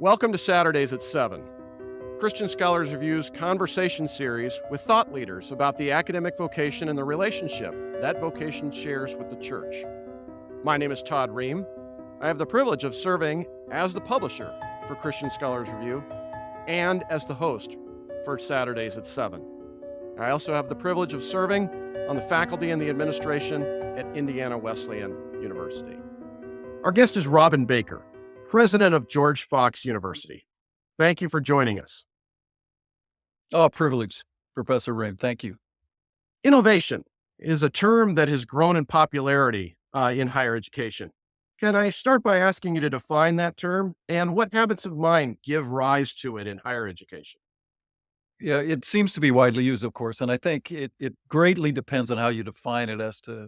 Welcome to Saturdays at 7, Christian Scholars Review's conversation series with thought leaders about the academic vocation and the relationship that vocation shares with the church. My name is Todd Ream. I have the privilege of serving as the publisher for Christian Scholars Review and as the host for Saturdays at 7. I also have the privilege of serving on the faculty and the administration at Indiana Wesleyan University. Our guest is Ream and Baker, president of George Fox University. Thank you for joining us. Oh, privilege, Professor Ream. Thank you. Innovation is a term that has grown in popularity in higher education. Can I start by asking you to define that term and what habits of mind give rise to it in higher education? Yeah, it seems to be widely used, of course, and I think it greatly depends on how you define it as to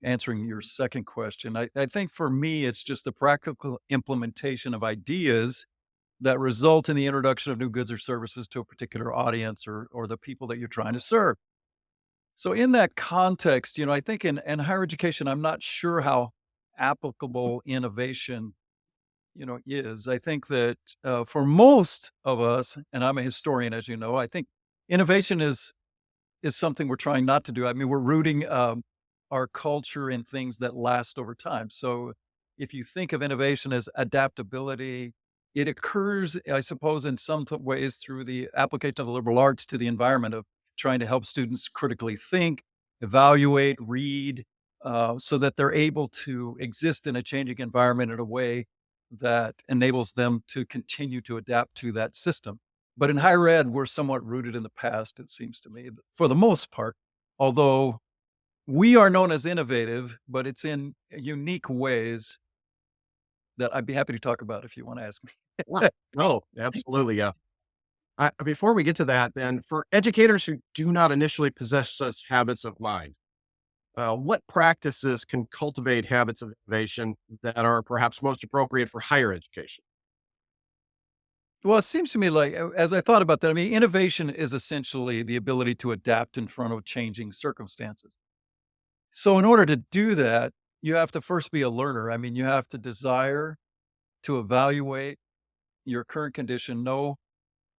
answering your second question. I think for me, it's just the practical implementation of ideas that result in the introduction of new goods or services to a particular audience or the people that you're trying to serve. So in that context, I think in higher education, I'm not sure how applicable innovation, is. I think that for most of us, and I'm a historian, as you know, I think innovation is something we're trying not to do. I mean, we're rooting our culture in things that last over time. So if you think of innovation as adaptability, it occurs, I suppose, in some ways through the application of the liberal arts to the environment of trying to help students critically think, evaluate, read, so that they're able to exist in a changing environment in a way that enables them to continue to adapt to that system. But in higher ed, we're somewhat rooted in the past, it seems to me, for the most part, although we are known as innovative, but it's in unique ways that I'd be happy to talk about if you want to ask me. Wow. Oh, absolutely. Yeah. Before we get to that, then, for educators who do not initially possess such habits of mind, what practices can cultivate habits of innovation that are perhaps most appropriate for higher education? Well, it seems to me like, as I thought about that, I mean, innovation is essentially the ability to adapt in front of changing circumstances. So, in order to do that, you have to first be a learner. I mean, you have to desire to evaluate your current condition, know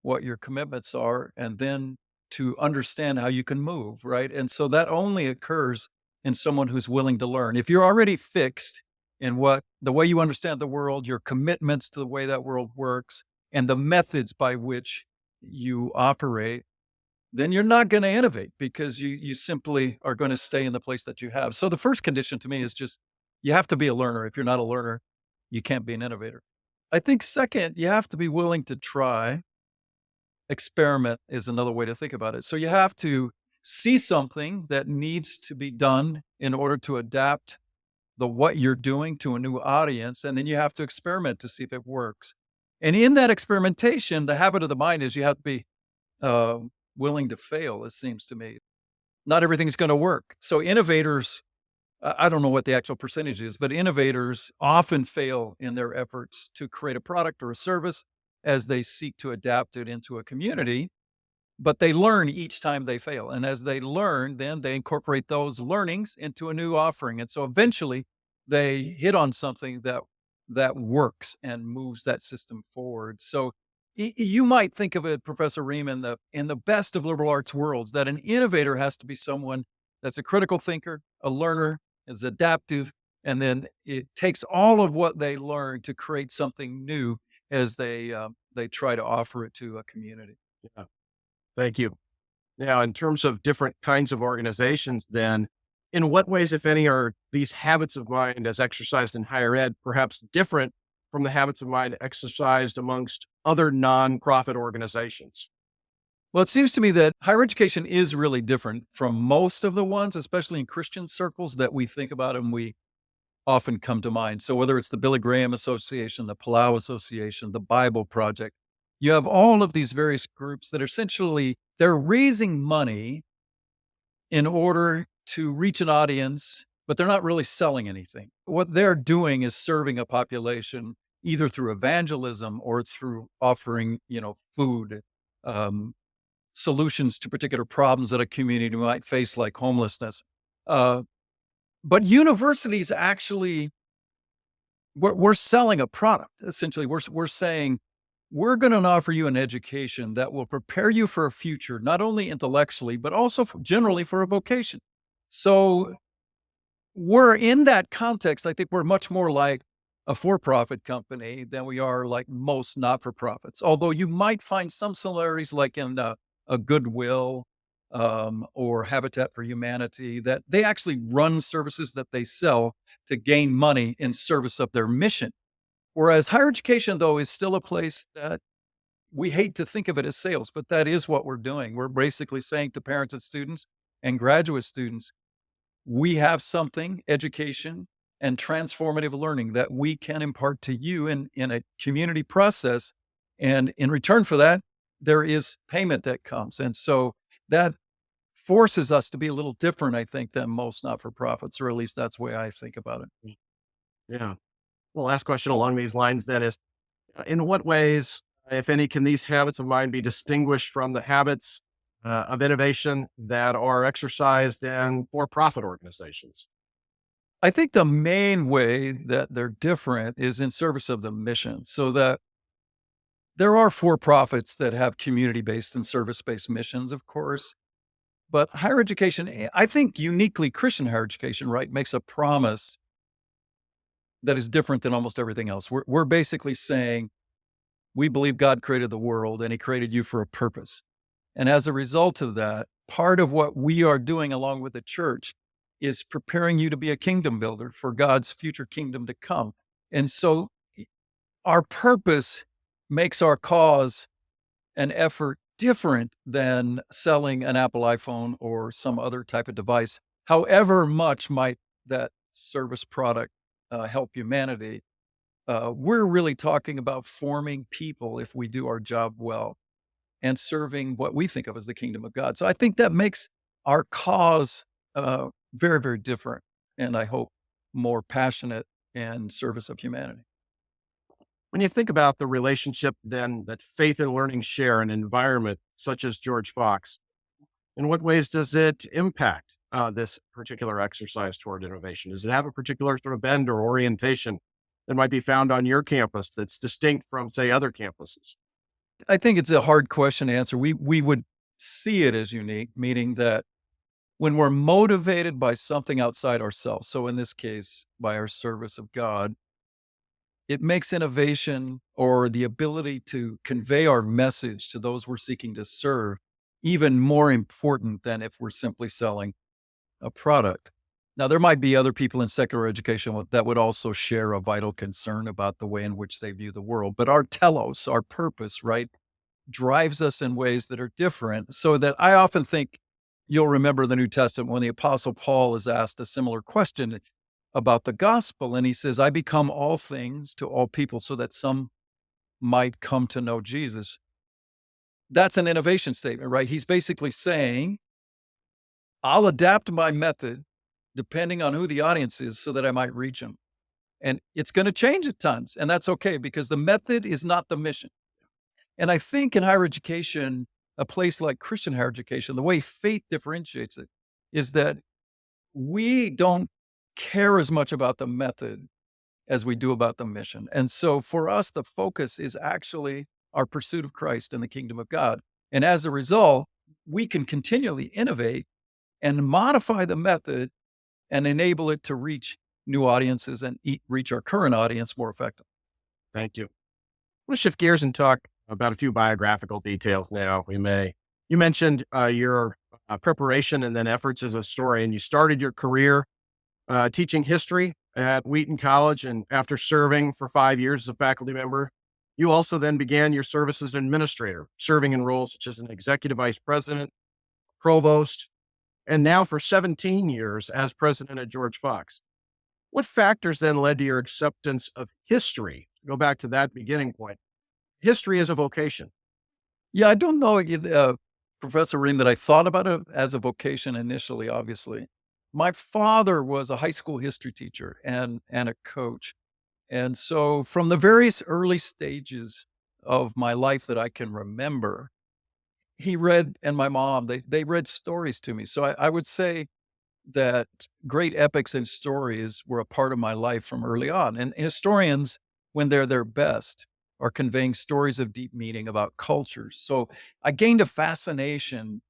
what your commitments are, and then to understand how you can move, right? And so that only occurs in someone who's willing to learn. If you're already fixed in what the way you understand the world, your commitments to the way that world works, and the methods by which you operate, then you're not going to innovate because you simply are going to stay in the place that you have. So the first condition to me is just you have to be a learner. If you're not a learner, you can't be an innovator. I think second, you have to be willing to try. Experiment is another way to think about it. So you have to see something that needs to be done in order to adapt what you're doing to a new audience, and then you have to experiment to see if it works. And in that experimentation, the habit of the mind is you have to be uh, willing to fail, it seems to me. Not everything's going to work. So innovators, I don't know what the actual percentage is, but innovators often fail in their efforts to create a product or a service as they seek to adapt it into a community, but they learn each time they fail. And as they learn, then they incorporate those learnings into a new offering. And so eventually they hit on something that works and moves that system forward. So you might think of it, Professor Ream, in the best of liberal arts worlds, that an innovator has to be someone that's a critical thinker, a learner, is adaptive, and then it takes all of what they learn to create something new as they try to offer it to a community. Yeah, thank you. Now, in terms of different kinds of organizations, then, in what ways, if any, are these habits of mind as exercised in higher ed perhaps different from the habits of mind exercised amongst other nonprofit organizations? Well, it seems to me that higher education is really different from most of the ones, especially in Christian circles that we think about and we often come to mind. So whether it's the Billy Graham Association, the Palau Association, the Bible Project, you have all of these various groups that are essentially they're raising money in order to reach an audience, but they're not really selling anything. What they're doing is serving a population either through evangelism or through offering, food, um, solutions to particular problems that a community might face, like homelessness. Uh, but universities actually we're selling a product. Essentially, we're saying we're going to offer you an education that will prepare you for a future, not only intellectually but also generally for a vocation. So we're in that context. I think we're much more like a for-profit company than we are like most not-for-profits. Although you might find some similarities, like in a Goodwill or Habitat for Humanity, that they actually run services that they sell to gain money in service of their mission. Whereas higher education, though, is still a place that we hate to think of it as sales, but that is what we're doing. We're basically saying to parents and students and graduate students, we have something, education and transformative learning, that we can impart to you in a community process. And in return for that, there is payment that comes. And so that forces us to be a little different, I think, than most not for profits, or at least that's the way I think about it. Yeah. Well, last question along these lines then is, in what ways, if any, can these habits of mind be distinguished from the habits of innovation that are exercised in for-profit organizations? I think the main way that they're different is in service of the mission. So that there are for profits that have community based and service based missions, of course. But higher education, I think uniquely Christian higher education, right, makes a promise that is different than almost everything else. We're basically saying we believe God created the world and he created you for a purpose. And as a result of that, part of what we are doing along with the church is preparing you to be a kingdom builder for God's future kingdom to come. And so our purpose makes our cause an effort different than selling an Apple iPhone or some other type of device. However much might that service product help humanity, we're really talking about forming people if we do our job well and serving what we think of as the kingdom of God. So I think that makes our cause very, very different. And I hope more passionate in service of humanity. When you think about the relationship then that faith and learning share in an environment such as George Fox, in what ways does it impact this particular exercise toward innovation? Does it have a particular sort of bend or orientation that might be found on your campus that's distinct from, say, other campuses? I think it's a hard question to answer. We would see it as unique, meaning that when we're motivated by something outside ourselves, so in this case, by our service of God, it makes innovation or the ability to convey our message to those we're seeking to serve even more important than if we're simply selling a product. Now, there might be other people in secular education that would also share a vital concern about the way in which they view the world. But our telos, our purpose, right, drives us in ways that are different. So that I often think you'll remember the New Testament when the Apostle Paul is asked a similar question about the gospel. And he says, I become all things to all people so that some might come to know Jesus. That's an innovation statement, right? He's basically saying, I'll adapt my method depending on who the audience is so that I might reach them. And it's going to change at times. And that's okay because the method is not the mission. And I think in higher education, a place like Christian higher education, the way faith differentiates it is that we don't care as much about the method as we do about the mission. And so for us, the focus is actually our pursuit of Christ and the kingdom of God. And as a result, we can continually innovate and modify the method and enable it to reach new audiences and reach our current audience more effectively. Thank you. I want to shift gears and talk about a few biographical details now, if we may. You mentioned your preparation and then efforts as a historian. You started your career teaching history at Wheaton College, and after serving for 5 years as a faculty member, you also then began your service as an administrator, serving in roles such as an executive vice president, provost, and now for 17 years as president at George Fox. What factors then led to your acceptance of history? Go back to that beginning point. History as a vocation. Yeah, I don't know, Professor Ream, that I thought about it as a vocation initially, obviously. My father was a high school history teacher and a coach. And so from the various early stages of my life that I can remember, he read, and my mom, they read stories to me. So I would say that great epics and stories were a part of my life from early on. And historians, when they're their best, are conveying stories of deep meaning about cultures. So I gained a fascination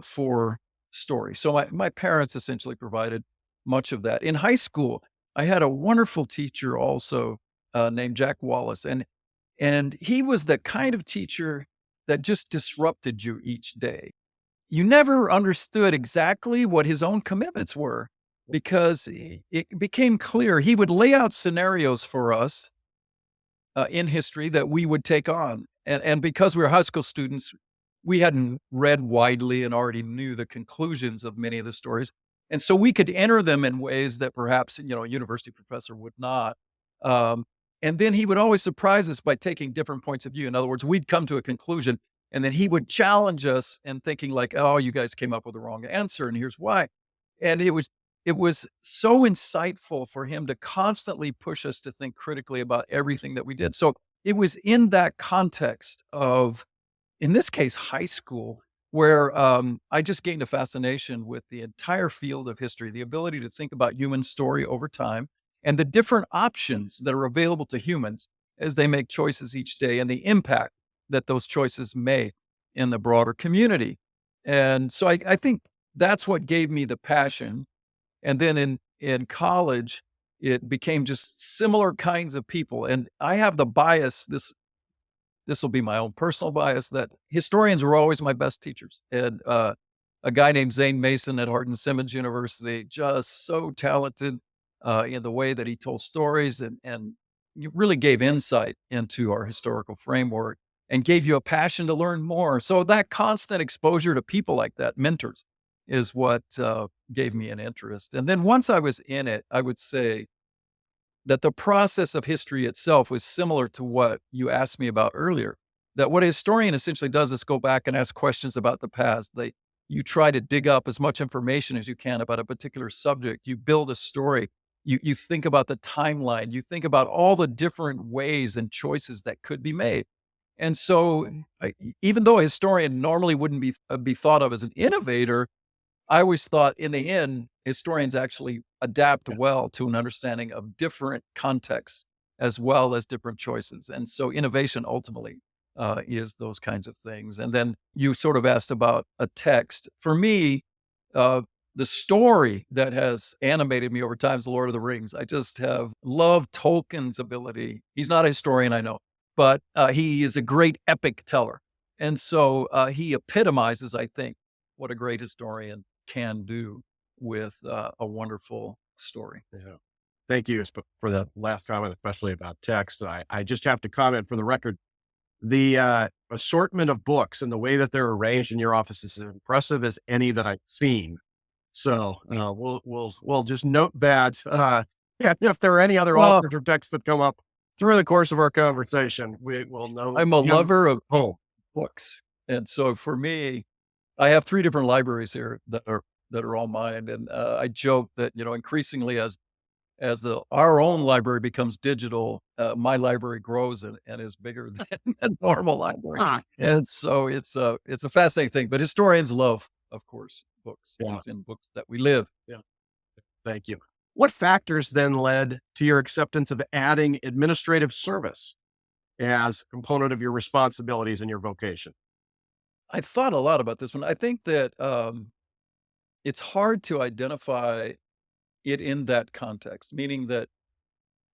for story. So my parents essentially provided much of that. In high school, I had a wonderful teacher also named Jack Wallace, and he was the kind of teacher that just disrupted you each day. You never understood exactly what his own commitments were because it became clear he would lay out scenarios for us in history that we would take on. And because we were high school students, we hadn't read widely and already knew the conclusions of many of the stories. And so we could enter them in ways that perhaps, a university professor would not. Um, and then he would always surprise us by taking different points of view. In other words, we'd come to a conclusion and then he would challenge us and thinking like, oh, you guys came up with the wrong answer. And here's why. And it was so insightful for him to constantly push us to think critically about everything that we did. So it was in that context of, in this case, high school, where I just gained a fascination with the entire field of history, the ability to think about human story over time and the different options that are available to humans as they make choices each day and the impact that those choices make in the broader community. And so I think that's what gave me the passion. And then in college, it became just similar kinds of people. And I have the bias, this will be my own personal bias, that historians were always my best teachers. And a guy named Zane Mason at Hardin Simmons University, just so talented in the way that he told stories and you really gave insight into our historical framework and gave you a passion to learn more. So that constant exposure to people like that, mentors, is what gave me an interest. And then once I was in it, I would say that the process of history itself was similar to what you asked me about earlier. That what a historian essentially does is go back and ask questions about the past. You try to dig up as much information as you can about a particular subject. You build a story. You think about the timeline. You think about all the different ways and choices that could be made. And so, even though a historian normally wouldn't be thought of as an innovator, I always thought in the end, historians actually adapt well to an understanding of different contexts as well as different choices. And so innovation ultimately is those kinds of things. And then you sort of asked about a text. For me, uh, the story that has animated me over time is The Lord of the Rings. I just have loved Tolkien's ability. He's not a historian, I know, but he is a great epic teller. And so he epitomizes, I think, what a great historian can do with a wonderful story. Yeah. Thank you for the last comment, especially about text. I just have to comment for the record, the assortment of books and the way that they're arranged in your office is as impressive as any that I've seen. So we'll just note that. Yeah, if there are any other Well, authors or texts that come up through the course of our conversation, we will know. I'm a You lover of home. books. And so for me, I have 3 different libraries here that are all mine. And I joke that, increasingly as our own library becomes digital, my library grows and is bigger than a normal library. Ah, And so it's a fascinating thing. But historians love, of course, books, yeah, as in books that we live. yeah. Thank you. What factors then led to your acceptance of adding administrative service as a component of your responsibilities and your vocation? I thought a lot about this one. I think that it's hard to identify it in that context, meaning that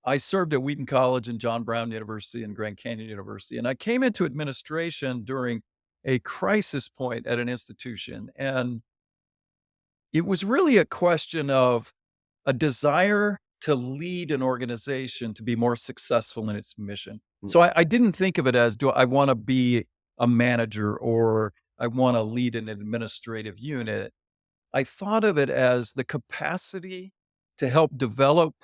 I served at Wheaton College and John Brown University and Grand Canyon University, and I came into administration during a crisis point at an institution. And it was really a question of a desire to lead an organization to be more successful in its mission. Mm. So I didn't think of it as, do I want to be a manager or I want to lead an administrative unit? I thought of it as the capacity to help develop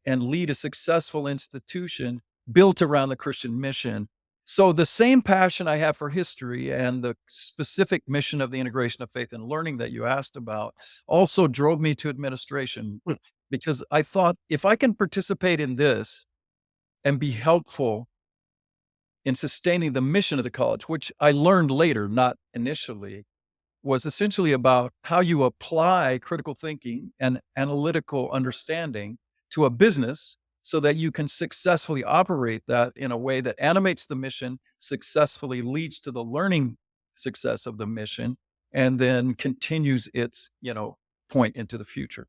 and lead a successful institution built around the Christian mission. So the same passion I have for history and the specific mission of the integration of faith and learning that you asked about also drove me to administration because I thought if I can participate in this and be helpful in sustaining the mission of the college, which I learned later, not initially, was essentially about how you apply critical thinking and analytical understanding to a business so that you can successfully operate that in a way that animates the mission, successfully leads to the learning success of the mission, and then continues its, point into the future.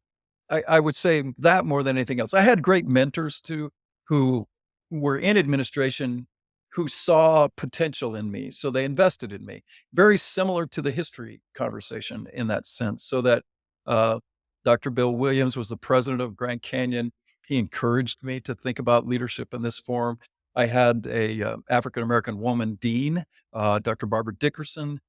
I would say that more than anything else. I had great mentors too who were in administration who saw potential in me. So they invested in me. Very similar to the history conversation in that sense. So that uh, Dr. Bill Williams was the president of Grand Canyon. He encouraged me to think about leadership in this form. I had a African American woman dean, Dr. Barbara Dickerson,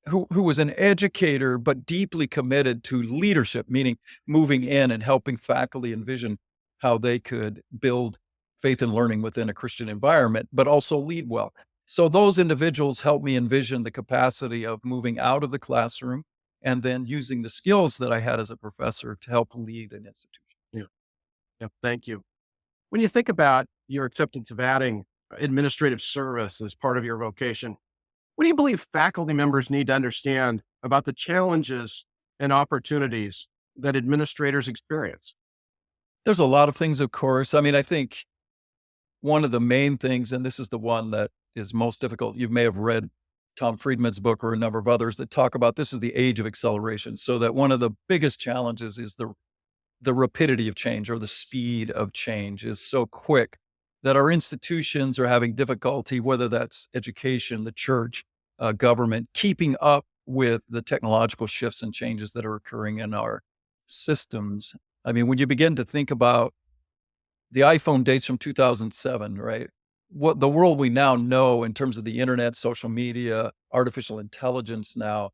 who was an educator but deeply committed to leadership, meaning moving in and helping faculty envision how they could build faith and learning within a Christian environment, but also lead well. So those individuals helped me envision the capacity of moving out of the classroom and then using the skills that I had as a professor to help lead an institution. Yeah. Yeah. Thank you. When you think about your acceptance of adding administrative service as part of your vocation, what do you believe faculty members need to understand about the challenges and opportunities that administrators experience? There's a lot of things, of course. I mean, I think one of the main things, and this is the one that is most difficult, you may have read Tom Friedman's book or a number of others that talk about this is the age of acceleration. So that one of the biggest challenges is the rapidity of change or the speed of change is so quick that our institutions are having difficulty, whether that's education, the church, government, keeping up with the technological shifts and changes that are occurring in our systems. I mean, when you begin to think about the iPhone dates from 2007, right? What the world we now know in terms of the internet, social media, artificial intelligence now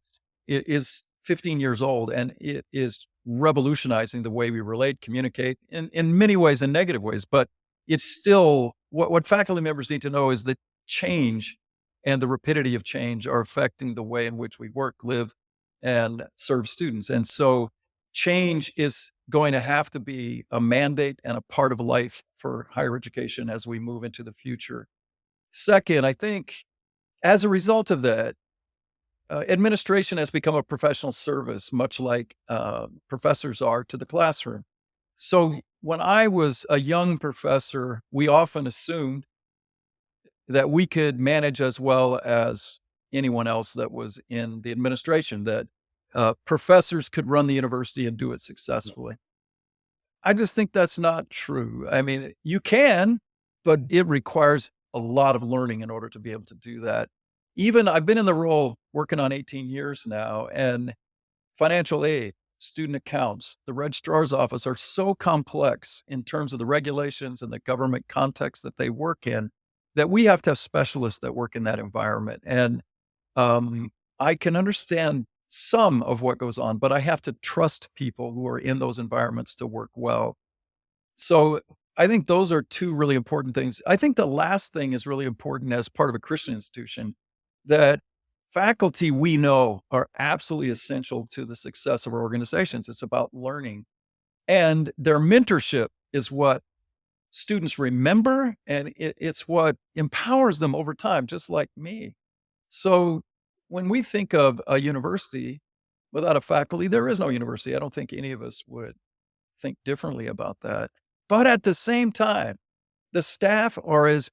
is 15 years old, and it is revolutionizing the way we relate, communicate in many ways and negative ways. But it's still what faculty members need to know is that change and the rapidity of change are affecting the way in which we work, live, and serve students. And so change is going to have to be a mandate and a part of life for higher education as we move into the future. Second, I think as a result of that, administration has become a professional service, much like professors are to the classroom. So when I was a young professor, we often assumed that we could manage as well as anyone else that was in the administration, that professors could run the university and do it successfully. I just think that's not true. I mean, you can, but it requires a lot of learning in order to be able to do that. Even I've been in the role working on 18 years now, and financial aid, student accounts, the registrar's office are so complex in terms of the regulations and the government context that they work in that we have to have specialists that work in that environment. And I can understand some of what goes on, but I have to trust people who are in those environments to work well. So I think those are two really important things. I think the last thing is really important as part of a Christian institution that faculty we know are absolutely essential to the success of our organizations. It's about learning, and their mentorship is what students remember, and it's what empowers them over time, just like me. So when we think of a university without a faculty, there is no university. I don't think any of us would think differently about that. But at the same time, the staff are as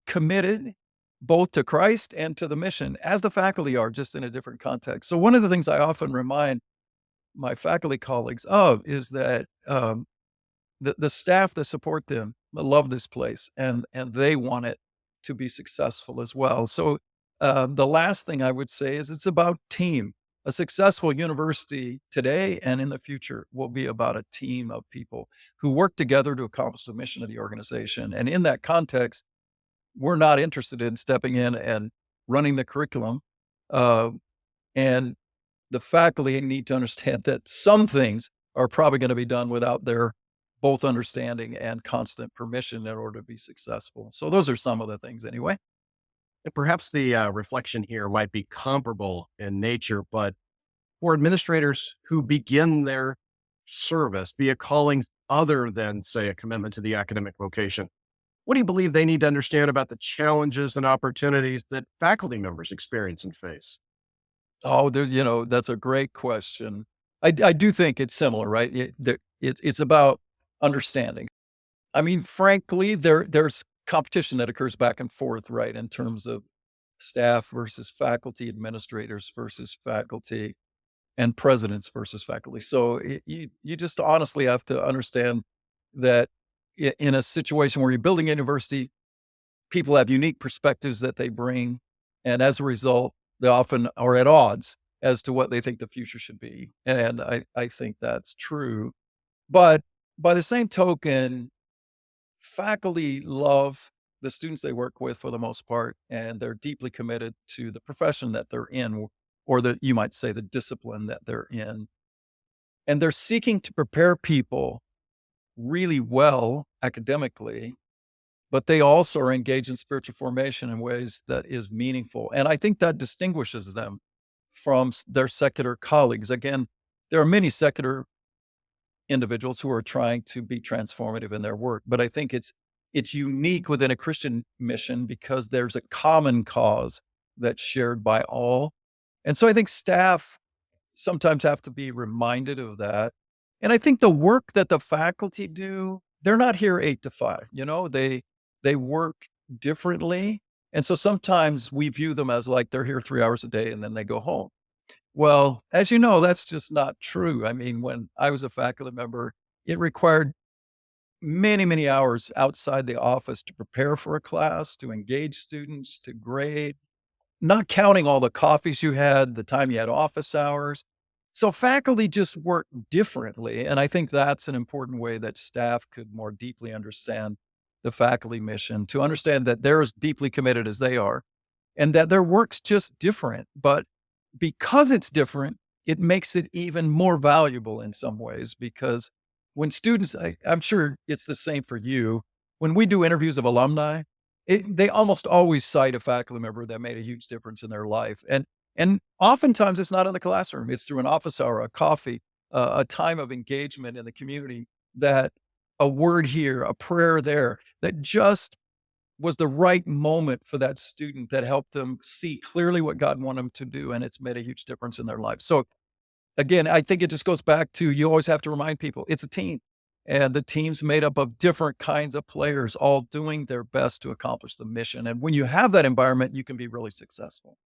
committed both to Christ and to the mission as the faculty are, just in a different context. So one of the things I often remind my faculty colleagues of is that the staff that support them love this place and they want it to be successful as well. So the last thing I would say is it's about team. A successful university today and in the future will be about a team of people who work together to accomplish the mission of the organization. And in that context, we're not interested in stepping in and running the curriculum. Uh, and the faculty need to understand that some things are probably going to be done without their both understanding and constant permission in order to be successful. So those are some of the things anyway. And perhaps the reflection here might be comparable in nature, but for administrators who begin their service via callings other than, say, a commitment to the academic vocation, what do you believe they need to understand about the challenges and opportunities that faculty members experience and face? Oh, that's a great question. I do think it's similar, right? It's about understanding. I mean, frankly, there's competition that occurs back and forth, right, in terms of staff versus faculty, administrators versus faculty, and presidents versus faculty. So you just honestly have to understand that in a situation where you're building a university, people have unique perspectives that they bring, and as a result, they often are at odds as to what they think the future should be. And I think that's true. But by the same token, faculty love the students they work with for the most part, and they're deeply committed to the profession that they're in, or the you might say the discipline that they're in. And they're seeking to prepare people really well academically, but they also are engaged in spiritual formation in ways that is meaningful. And I think that distinguishes them from their secular colleagues. Again, there are many secular individuals who are trying to be transformative in their work, but I think it's unique within a Christian mission because there's a common cause that's shared by all. And so I think staff sometimes have to be reminded of that. And I think the work that the faculty do, they're not here 8 to 5, they work differently. And so sometimes we view them as like they're here 3 hours a day and then they go home. Well, as you know, that's just not true. I mean, when I was a faculty member, it required many, many hours outside the office to prepare for a class, to engage students, to grade, not counting all the coffees you had, the time you had office hours. So faculty just work differently. And I think that's an important way that staff could more deeply understand the faculty mission, to understand that they're as deeply committed as they are and that their work's just different. But because it's different, it makes it even more valuable in some ways because when students, I'm sure it's the same for you, when we do interviews of alumni, they almost always cite a faculty member that made a huge difference in their life. And oftentimes it's not in the classroom, it's through an office hour, a coffee, a time of engagement in the community that a word here, a prayer there, that just was the right moment for that student that helped them see clearly what God wanted them to do, and it's made a huge difference in their life. So again, I think it just goes back to you always have to remind people it's a team, and the team's made up of different kinds of players all doing their best to accomplish the mission. And when you have that environment, you can be really successful.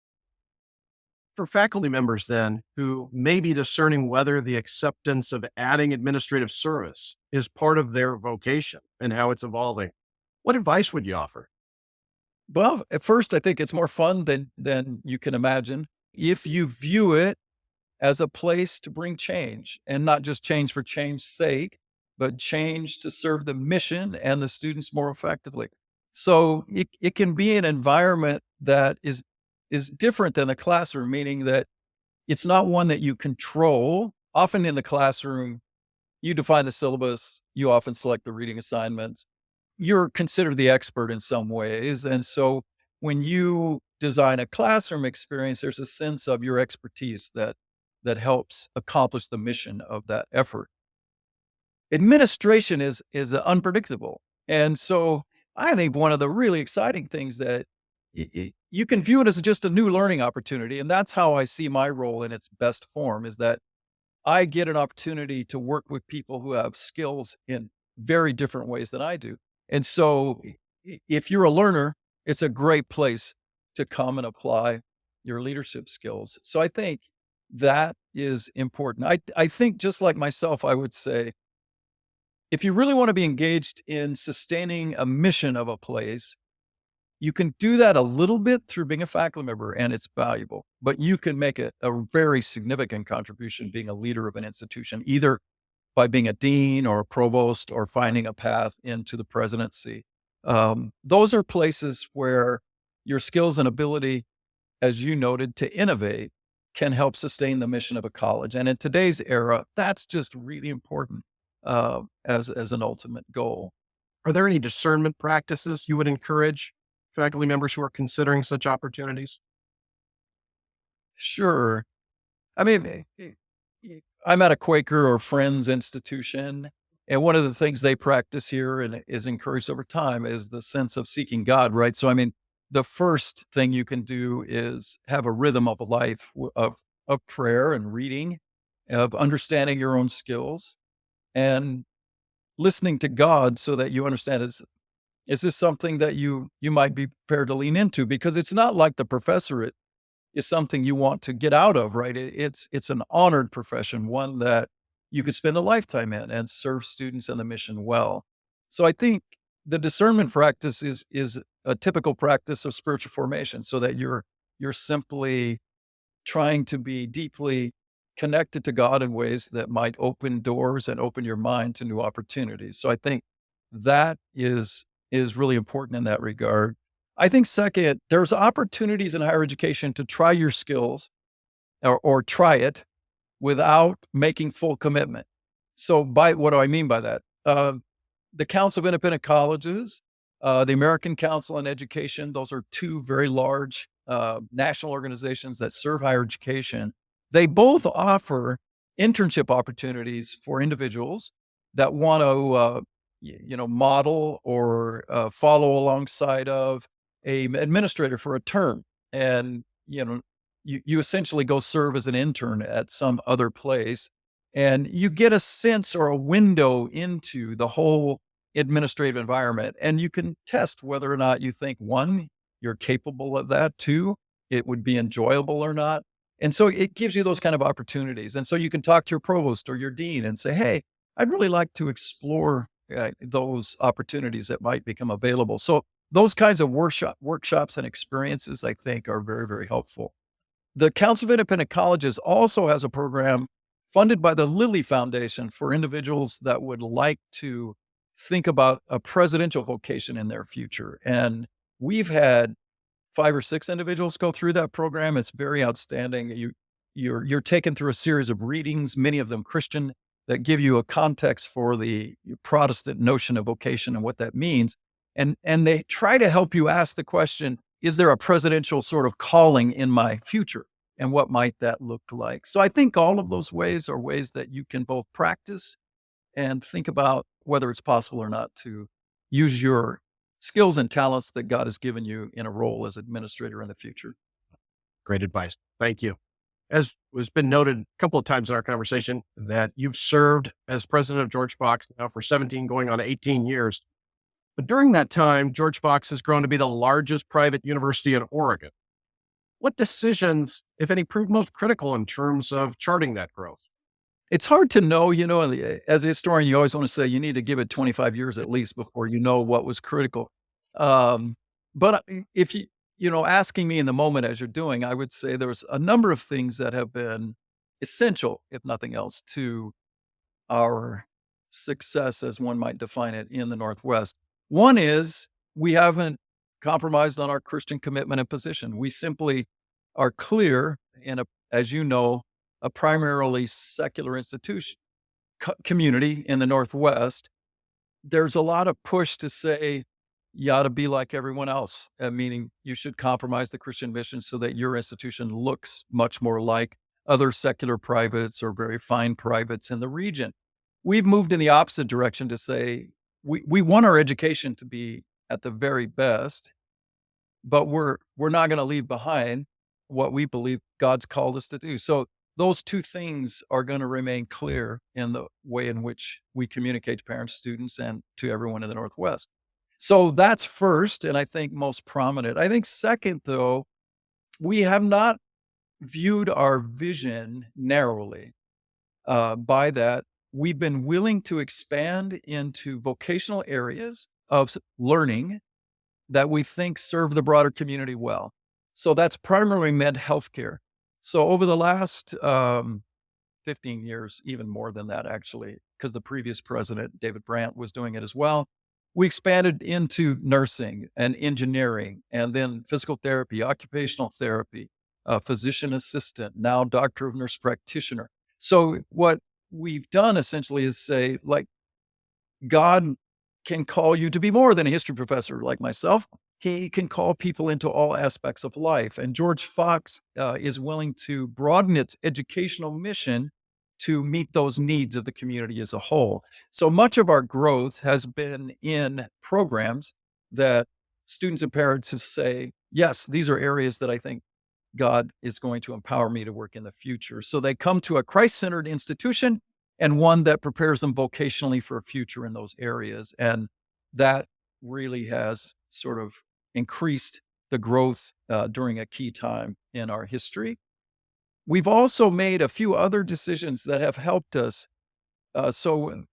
For faculty members, then, who may be discerning whether the acceptance of adding administrative service is part of their vocation and how it's evolving, what advice would you offer? Well, at first, I think it's more fun than you can imagine if you view it as a place to bring change and not just change for change's sake, but change to serve the mission and the students more effectively. So it can be an environment that is different than the classroom, meaning that it's not one that you control. Often in the classroom, you define the syllabus, you often select the reading assignments, you're considered the expert in some ways. And so when you design a classroom experience, there's a sense of your expertise that helps accomplish the mission of that effort. Administration is unpredictable. And so I think one of the really exciting things that you can view it as just a new learning opportunity. And that's how I see my role in its best form is that I get an opportunity to work with people who have skills in very different ways than I do. And so if you're a learner, it's a great place to come and apply your leadership skills. So I think that is important. I think just like myself, I would say, if you really want to be engaged in sustaining a mission of a place, you can do that a little bit through being a faculty member and it's valuable, but you can make a very significant contribution being a leader of an institution, either by being a dean or a provost or finding a path into the presidency. Those are places where your skills and ability, as you noted, to innovate can help sustain the mission of a college. And in today's era, that's just really important as an ultimate goal. Are there any discernment practices you would encourage faculty members who are considering such opportunities? Sure. I mean, I'm at a Quaker or Friends institution, and one of the things they practice here and is encouraged over time is the sense of seeking God, right? So, I mean, the first thing you can do is have a rhythm of a life of prayer and reading, of understanding your own skills and listening to God so that you understand is this something that you might be prepared to lean into? Because it's not like the professorate is something you want to get out of, right? It's an honored profession, one that you could spend a lifetime in and serve students and the mission well. So I think the discernment practice is a typical practice of spiritual formation, so that you're simply trying to be deeply connected to God in ways that might open doors and open your mind to new opportunities. So I think that is really important in that regard. I think second, there's opportunities in higher education to try your skills or try it without making full commitment. So by what do I mean by that? The Council of Independent Colleges, the American Council on Education, those are two very large national organizations that serve higher education. They both offer internship opportunities for individuals that want to, model or follow alongside of a administrator for a term, and you essentially go serve as an intern at some other place, and you get a sense or a window into the whole administrative environment, and you can test whether or not you think, one, you're capable of that, two, it would be enjoyable or not. And so it gives you those kind of opportunities. And so you can talk to your provost or your dean and say, hey, I'd really like to explore those opportunities that might become available. So those kinds of workshops and experiences, I think, are very, very helpful. The Council of Independent Colleges also has a program funded by the Lilly Foundation for individuals that would like to think about a presidential vocation in their future. And we've had 5 or 6 individuals go through that program. It's very outstanding. You're taken through a series of readings, many of them Christian, that give you a context for the Protestant notion of vocation and what that means. And they try to help you ask the question, is there a presidential sort of calling in my future? And what might that look like? So I think all of those ways are ways that you can both practice and think about whether it's possible or not to use your skills and talents that God has given you in a role as administrator in the future. Great advice. Thank you. As has been noted a couple of times in our conversation, that you've served as president of George Fox now for 17, going on 18 years. But during that time, George Fox has grown to be the largest private university in Oregon. What decisions, if any, proved most critical in terms of charting that growth? It's hard to know, as a historian, you always want to say you need to give it 25 years at least before you know what was critical. But if asking me in the moment as you're doing, I would say there's a number of things that have been essential, if nothing else, to our success, as one might define it, in the Northwest. One is we haven't compromised on our Christian commitment and position. We simply are clear as you know, a primarily secular institution community in the Northwest. There's a lot of push to say you ought to be like everyone else, meaning you should compromise the Christian mission so that your institution looks much more like other secular privates or very fine privates in the region. We've moved in the opposite direction to say we want our education to be at the very best, but we're not going to leave behind what we believe God's called us to do. So those two things are going to remain clear in the way in which we communicate to parents, students, and to everyone in the Northwest. So that's first, and I think most prominent. I think second, though, we have not viewed our vision narrowly. By that, we've been willing to expand into vocational areas of learning that we think serve the broader community well. So that's primarily meant healthcare. So over the last 15 years, even more than that, actually, because the previous president, David Brandt, was doing it as well, we expanded into nursing and engineering, and then physical therapy, occupational therapy, physician assistant, now doctor of nurse practitioner. So what we've done essentially is say, like, God can call you to be more than a history professor like myself. He can call people into all aspects of life. And George Fox is willing to broaden its educational mission to meet those needs of the community as a whole. So much of our growth has been in programs that students and parents say, yes, these are areas that I think God is going to empower me to work in the future. So they come to a Christ-centered institution and one that prepares them vocationally for a future in those areas. And that really has sort of increased the growth during a key time in our history. We've also made a few other decisions that have helped us. So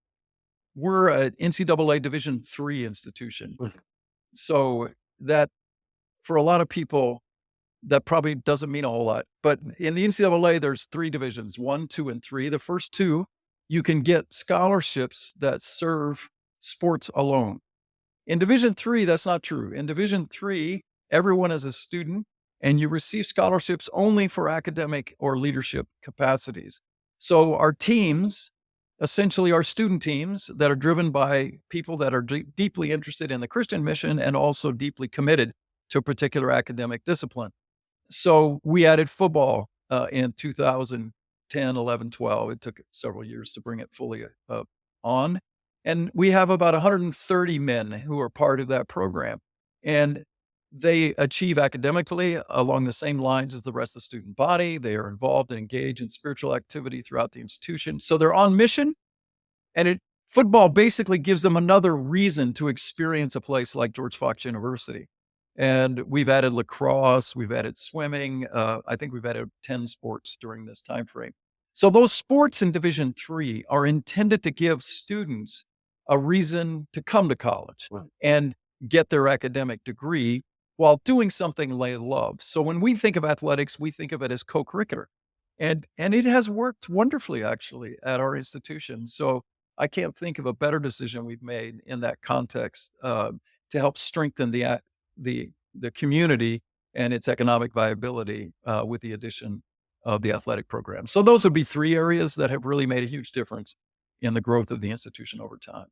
we're an NCAA Division III institution. Mm. So that for a lot of people, that probably doesn't mean a whole lot, but in the NCAA, there's 3 divisions, 1, 2, and 3. The first 2, you can get scholarships that serve sports alone. In Division 3, that's not true. In Division 3, everyone is a student and you receive scholarships only for academic or leadership capacities. So our teams, essentially our student teams that are driven by people that are deeply interested in the Christian mission and also deeply committed to a particular academic discipline. So we added football in 2010, 11, 12. It took several years to bring it fully on. And we have about 130 men who are part of that program. And they achieve academically along the same lines as the rest of the student body. They are involved and engaged in spiritual activity throughout the institution. So they're on mission. And football basically gives them another reason to experience a place like George Fox University. And we've added lacrosse, we've added swimming. I think we've added 10 sports during this time frame. So those sports in Division III are intended to give students a reason to come to college Well, and get their academic degree while doing something they love. So when we think of athletics, we think of it as co-curricular. And it has worked wonderfully actually at our institution. So I can't think of a better decision we've made in that context to help strengthen the community and its economic viability with the addition of the athletic program. So those would be 3 areas that have really made a huge difference in the growth of the institution over time.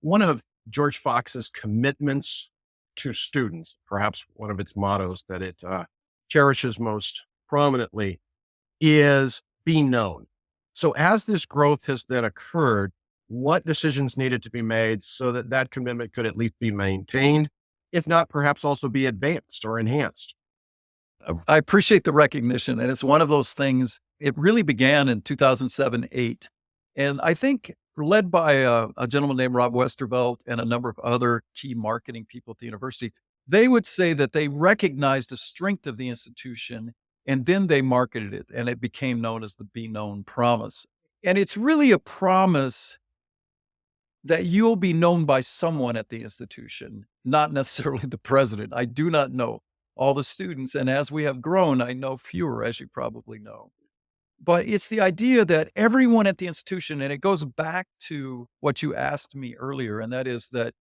one of George Fox's commitments to students, perhaps one of its mottos that it cherishes most prominently, is being known. So, as this growth has then occurred, what decisions needed to be made so that that commitment could at least be maintained, if not perhaps also be advanced or enhanced? I appreciate the recognition, and it's one of those things. It really began in 2007, 8, and I think led by a gentleman named Rob Westervelt and a number of other key marketing people at the university. They would say that they recognized the strength of the institution, and then they marketed it, and it became known as the Be Known Promise. And it's really a promise that you'll be known by someone at the institution, not necessarily the president. I do not know all the students, and as we have grown, I know fewer, as you probably know. But it's the idea that everyone at the institution, and it goes back to what you asked me earlier, and that is that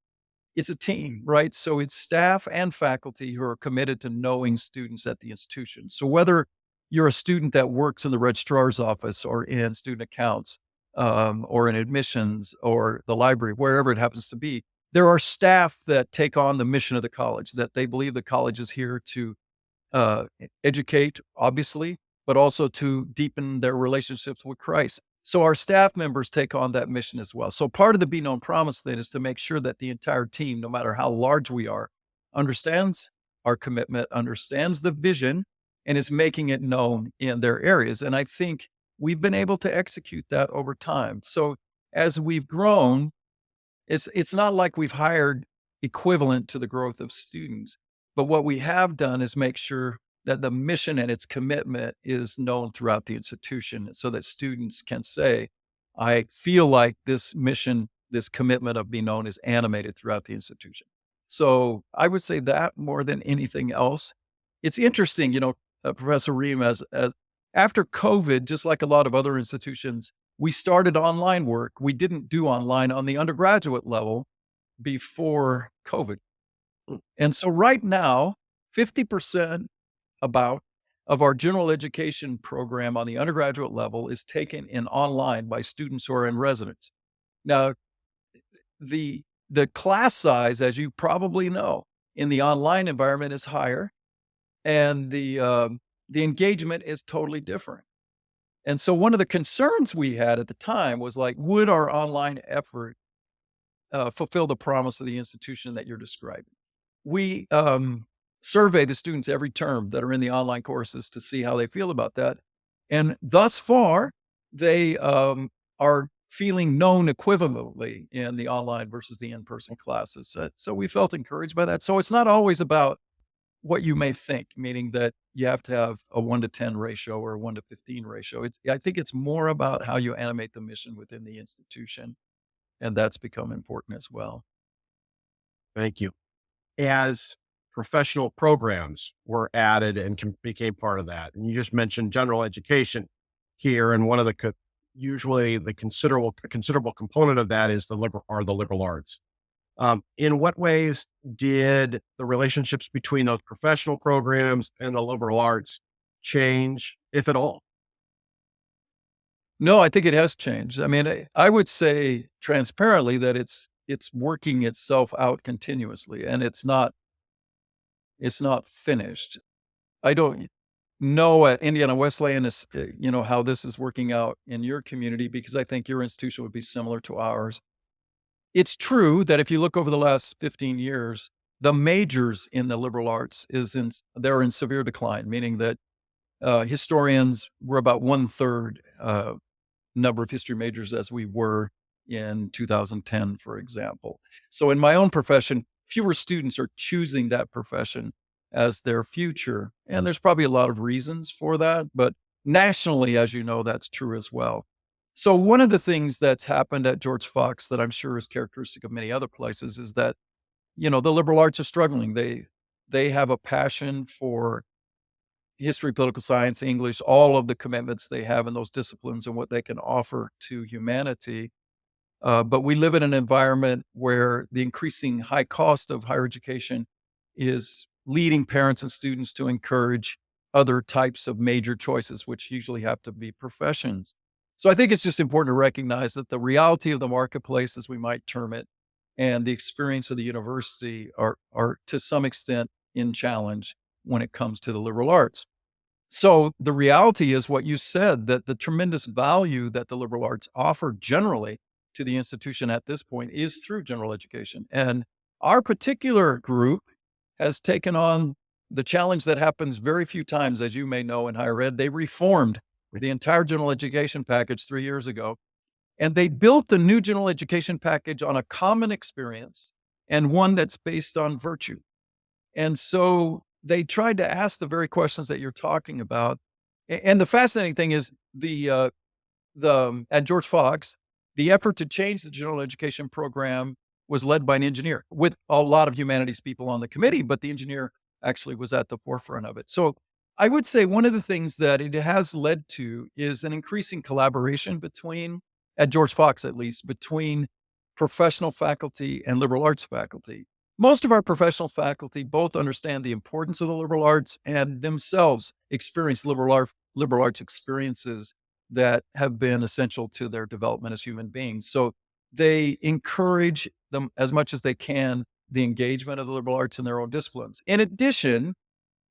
it's a team, right? So it's staff and faculty who are committed to knowing students at the institution. So whether you're a student that works in the registrar's office or in student accounts, or in admissions or the library, wherever it happens to be, there are staff that take on the mission of the college, that they believe the college is here to educate, obviously, but also to deepen their relationships with Christ. So our staff members take on that mission as well. So part of the Be Known Promise then is to make sure that the entire team, no matter how large we are, understands our commitment, understands the vision, and is making it known in their areas. And I think we've been able to execute that over time. So as we've grown, it's not like we've hired equivalent to the growth of students, but what we have done is make sure that the mission and its commitment is known throughout the institution so that students can say, I feel like this mission, this commitment of being known is animated throughout the institution. So I would say that more than anything else. It's interesting, Professor Ream, as after COVID, just like a lot of other institutions, we started online work. We didn't do online on the undergraduate level before COVID. And so right now, 50% about of our general education program on the undergraduate level is taken in online by students who are in residence. Now, the class size, as you probably know, in the online environment is higher, and the engagement is totally different. And so one of the concerns we had at the time was like, would our online effort fulfill the promise of the institution that you're describing? We survey the students every term that are in the online courses to see how they feel about that. And thus far, they are feeling known equivalently in the online versus the in-person classes. So we felt encouraged by that. So it's not always about what you may think, meaning that you have to have a 1 to 10 ratio or a 1 to 15 ratio. I think it's more about how you animate the mission within the institution, and that's become important as well. Thank you. As professional programs were added and became part of that, and you just mentioned general education here, and one of the usually the considerable component of that is the liberal arts. In what ways did the relationships between those professional programs and the liberal arts change, if at all? No, I think it has changed. I mean, I would say transparently that it's working itself out continuously, and it's not finished. I don't know at Indiana Wesleyan how this is working out in your community because I think your institution would be similar to ours. It's true that if you look over the last 15 years, the majors in the liberal arts they're in severe decline, meaning that historians were about 1/3 number of history majors as we were in 2010, for example. So in my own profession, fewer students are choosing that profession as their future. And there's probably a lot of reasons for that, but nationally, as you know, that's true as well. So one of the things that's happened at George Fox that I'm sure is characteristic of many other places is that, the liberal arts are struggling. They have a passion for history, political science, English, all of the commitments they have in those disciplines and what they can offer to humanity. But we live in an environment where the increasing high cost of higher education is leading parents and students to encourage other types of major choices, which usually have to be professions. So I think it's just important to recognize that the reality of the marketplace, as we might term it, and the experience of the university are to some extent in challenge when it comes to the liberal arts. So the reality is what you said, that the tremendous value that the liberal arts offer generally to the institution at this point is through general education. And our particular group has taken on the challenge that happens very few times, as you may know, in higher ed. They reformed the entire general education package 3 years ago, and they built the new general education package on a common experience and one that's based on virtue. And so they tried to ask the very questions that you're talking about. And the fascinating thing is at George Fox, the effort to change the general education program was led by an engineer with a lot of humanities people on the committee, but the engineer actually was at the forefront of it. So I would say one of the things that it has led to is an increasing collaboration at George Fox at least, between professional faculty and liberal arts faculty. Most of our professional faculty both understand the importance of the liberal arts and themselves experience liberal arts experiences that have been essential to their development as human beings. So they encourage them as much as they can, the engagement of the liberal arts in their own disciplines. In addition,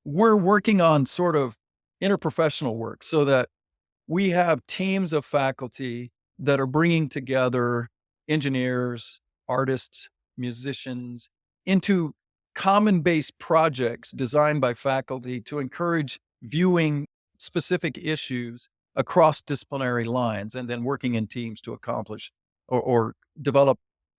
we're working on sort of interprofessional work so that we have teams of faculty that are bringing together engineers, artists, musicians into common based projects designed by faculty to encourage viewing specific issues across disciplinary lines and then working in teams to accomplish or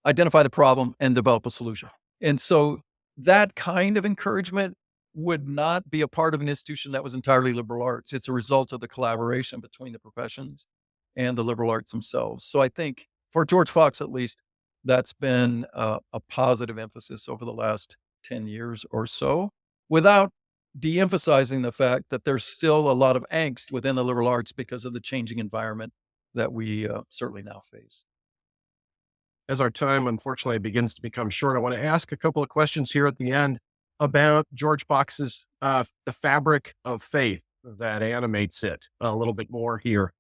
identify the problem and develop a solution. And so that kind of encouragement would not be a part of an institution that was entirely liberal arts. It's a result of the collaboration between the professions and the liberal arts themselves. So I think for George Fox, at least, that's been a positive emphasis over the last 10 years or so, without de-emphasizing the fact that there's still a lot of angst within the liberal arts because of the changing environment that we certainly now face. As our time unfortunately begins to become short, I want to ask a couple of questions here at the end about George Fox's the fabric of faith that animates it a little bit more here.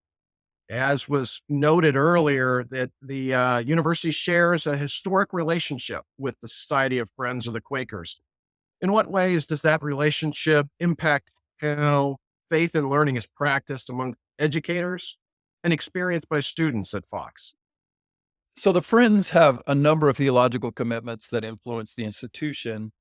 As was noted earlier, that the university shares a historic relationship with the Society of Friends of the Quakers. In what ways does that relationship impact how faith and learning is practiced among educators and experienced by students at Fox? So the Friends have a number of theological commitments that influence the institution.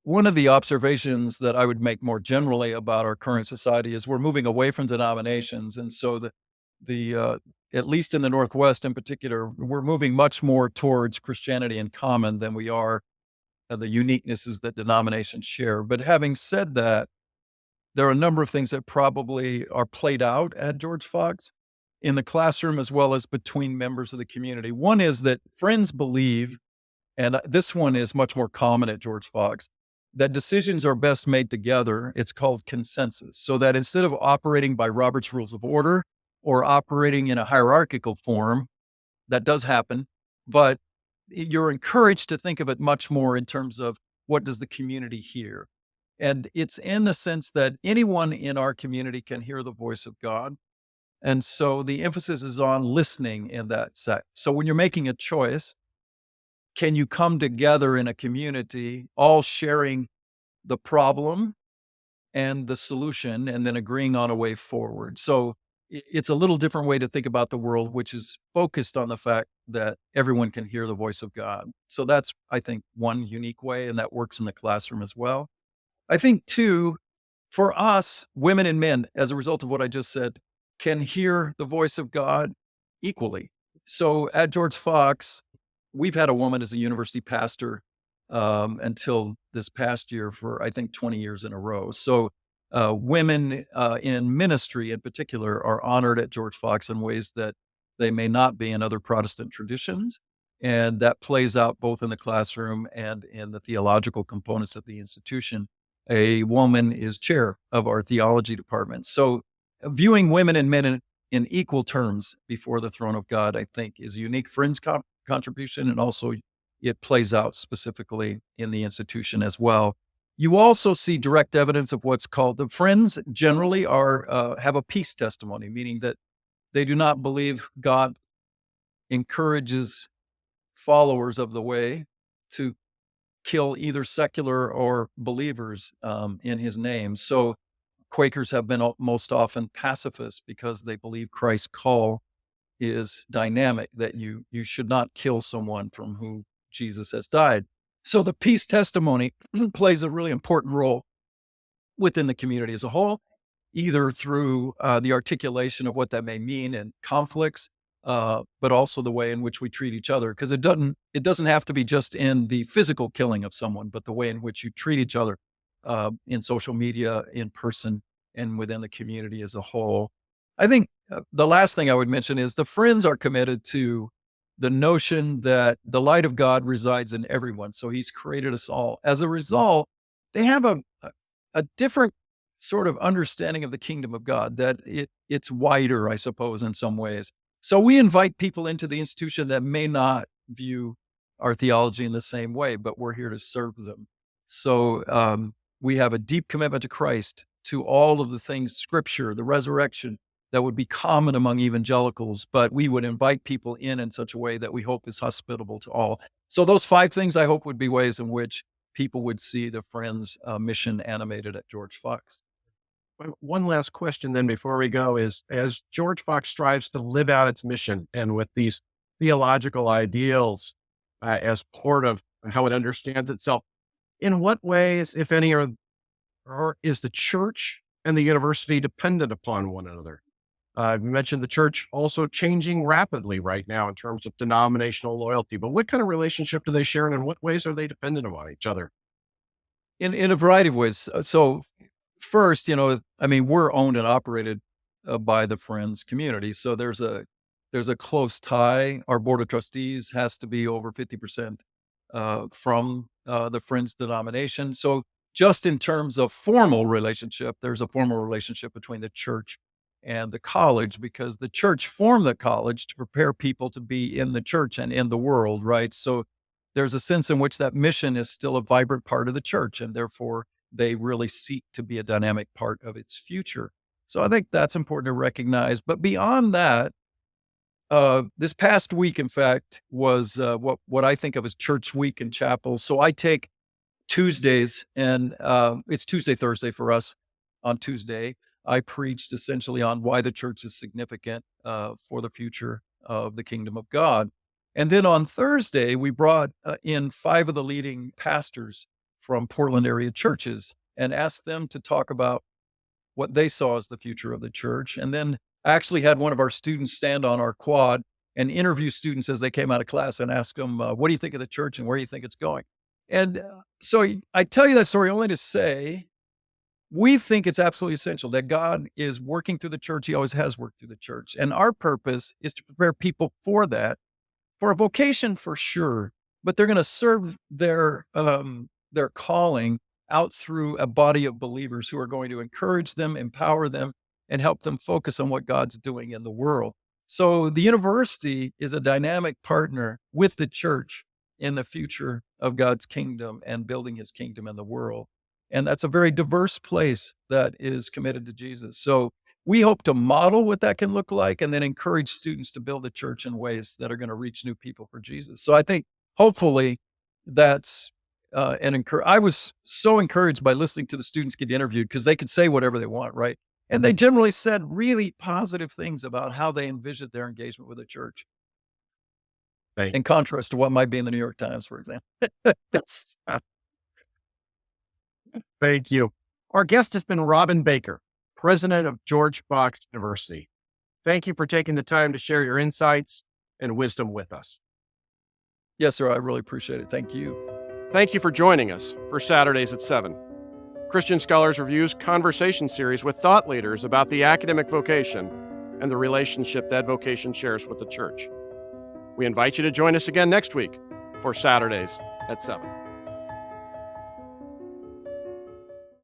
one of the observations that I would make more generally about our current society is we're moving away from denominations. And so the at least in the Northwest in particular, we're moving much more towards Christianity in common than we are the uniquenesses that denominations share. But having said that, there are a number of things that probably are played out at George Fox in the classroom as well as between members of the community. One is that friends believe, and this one is much more common at George Fox, that decisions are best made together. It's called consensus. So that instead of operating by Robert's Rules of Order or operating in a hierarchical form, that does happen, but you're encouraged to think of it much more in terms of what does the community hear? And it's in the sense that anyone in our community can hear the voice of God. And so the emphasis is on listening in that set. So when you're making a choice, can you come together in a community, all sharing the problem and the solution, and then agreeing on a way forward? So it's a little different way to think about the world, which is focused on the fact that everyone can hear the voice of God. So that's, I think, one unique way, and that works in the classroom as well. I think, too, for us, women and men, as a result of what I just said, can hear the voice of God equally. So at George Fox, we've had a woman as a university pastor until this past year for, I think, 20 years in a row. So women in ministry in particular are honored at George Fox in ways that they may not be in other Protestant traditions. And that plays out both in the classroom and in the theological components of the institution. A woman is chair of our theology department. So viewing women and men in equal terms before the throne of God, I think, is a unique Friends contribution. And also it plays out specifically in the institution as well. You also see direct evidence of what's called the Friends generally have a peace testimony, meaning that they do not believe God encourages followers of the way to kill either secular or believers in his name. So Quakers have been most often pacifists because they believe Christ's call is dynamic, that you should not kill someone from whom Jesus has died. So the peace testimony plays a really important role within the community as a whole, either through the articulation of what that may mean in conflicts, but also the way in which we treat each other. Because it doesn't have to be just in the physical killing of someone, but the way in which you treat each other in social media, in person, and within the community as a whole. I think the last thing I would mention is the Friends are committed to the notion that the light of God resides in everyone. So He's created us all. As a result, they have a different sort of understanding of the kingdom of God, that it's wider, I suppose, in some ways. So we invite people into the institution that may not view our theology in the same way, but we're here to serve them. So we have a deep commitment to Christ, to all of the things, Scripture, the resurrection, that would be common among evangelicals, but we would invite people in such a way that we hope is hospitable to all. So those 5 things, I hope, would be ways in which people would see the Friends mission animated at George Fox. One last question then before we go is, as George Fox strives to live out its mission and with these theological ideals as part of how it understands itself, in what ways, if any, or is the church and the university dependent upon one another? You mentioned the church also changing rapidly right now in terms of denominational loyalty, but what kind of relationship do they share, and in what ways are they dependent upon each other? In a variety of ways. So first, I mean, we're owned and operated by the Friends community. So there's a close tie. Our board of trustees has to be over 50% from the Friends denomination. So just in terms of formal relationship, there's a formal relationship between the church and the college, because the church formed the college to prepare people to be in the church and in the world, right? So there's a sense in which that mission is still a vibrant part of the church, and therefore they really seek to be a dynamic part of its future. So I think that's important to recognize. But beyond that, this past week, in fact, was what I think of as Church Week in chapel. So I take Tuesdays, and it's Tuesday, Thursday for us. On Tuesday, I preached essentially on why the church is significant for the future of the kingdom of God. And then on Thursday, we brought in 5 of the leading pastors from Portland area churches and asked them to talk about what they saw as the future of the church. And then I actually had one of our students stand on our quad and interview students as they came out of class and ask them, what do you think of the church and where do you think it's going? And so I tell you that story only to say, we think it's absolutely essential that God is working through the church. He always has worked through the church. And our purpose is to prepare people for that, for a vocation for sure, but they're going to serve their calling out through a body of believers who are going to encourage them, empower them, and help them focus on what God's doing in the world. So the university is a dynamic partner with the church in the future of God's kingdom and building his kingdom in the world. And that's a very diverse place that is committed to Jesus. So we hope to model what that can look like and then encourage students to build a church in ways that are going to reach new people for Jesus. So I think hopefully that's I was so encouraged by listening to the students get interviewed because they could say whatever they want, right? And they generally said really positive things about how they envisioned their engagement with the church. In contrast to what might be in the New York Times, for example. Thank you. Our guest has been Ream Baker, president of George Fox University. Thank you for taking the time to share your insights and wisdom with us. Yes, sir. I really appreciate it. Thank you. Thank you for joining us for Saturdays at 7. Christian Scholars Review's conversation series with thought leaders about the academic vocation and the relationship that vocation shares with the church. We invite you to join us again next week for Saturdays at 7.